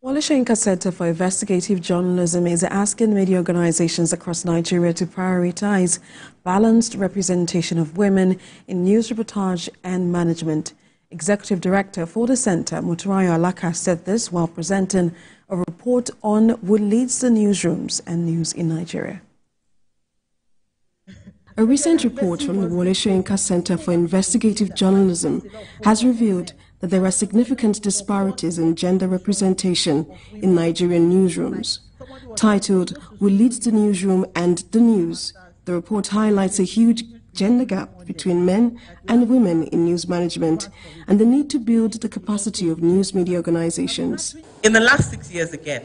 Wole Soyinka Centre for Investigative Journalism is asking media organizations across Nigeria to prioritize balanced representation of women in news reportage and management. Executive Director for the Centre, Motunrayo Alaka, said this while presenting a report on what leads the newsrooms and news in Nigeria. A recent report from the Wole Soyinka Centre for Investigative Journalism has revealed that there are significant disparities in gender representation in Nigerian newsrooms. Titled, "What Leads the Newsroom and the News," the report highlights a huge gender gap between men and women in news management and the need to build the capacity of news media organizations. In the last 6 years again,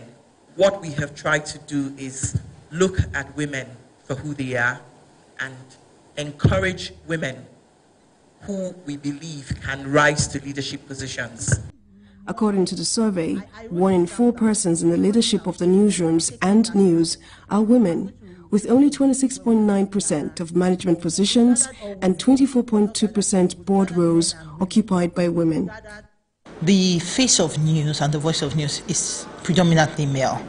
what we have tried to do is look at women for who they are and encourage women who we believe can rise to leadership positions. According to the survey, 1 in 4 persons in the leadership of the newsrooms and news are women, with only 26.9% of management positions and 24.2% board roles occupied by women. The face of news and the voice of news is predominantly male,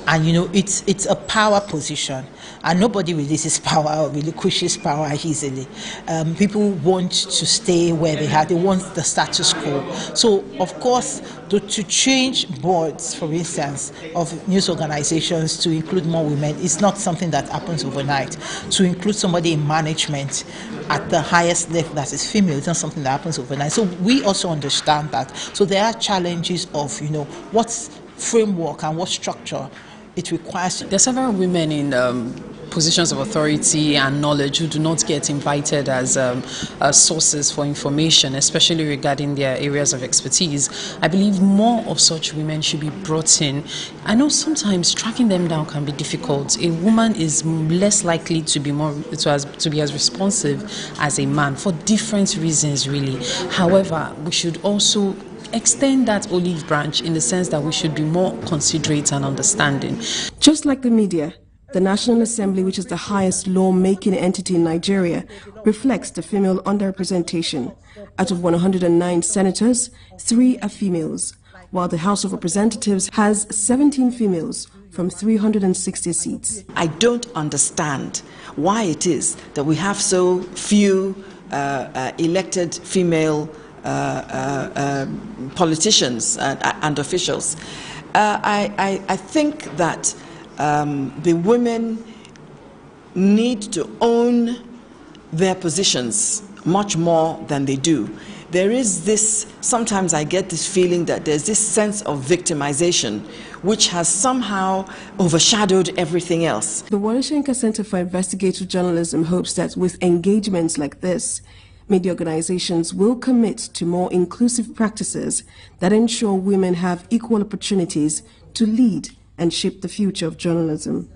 and it's a power position, and nobody releases power or relinquishes power easily. People want to stay where they are. They want the status quo. So of course, to change boards, for instance, of news organizations to include more women is not something that happens overnight. To include somebody in management at the highest level that is female is not something that happens overnight. So we also understand that. So there are challenges of what framework and what structure it requires. There are several women in positions of authority and knowledge who do not get invited as sources for information, especially regarding their areas of expertise. I believe more of such women should be brought in. I know sometimes tracking them down can be difficult. A woman is less likely to be as responsive as a man for different reasons, really. However, we should also extend that olive branch in the sense that we should be more considerate and understanding. Just like the media, the National Assembly, which is the highest law-making entity in Nigeria, reflects the female underrepresentation. Out of 109 senators, 3 are females, while the House of Representatives has 17 females from 360 seats. I don't understand why it is that we have so few elected female politicians and officials. I think that the women need to own their positions much more than they do. There is this, sometimes I get this feeling that there's this sense of victimization which has somehow overshadowed everything else. The Wole Soyinka Centre for Investigative Journalism hopes that with engagements like this, media organizations will commit to more inclusive practices that ensure women have equal opportunities to lead and shape the future of journalism.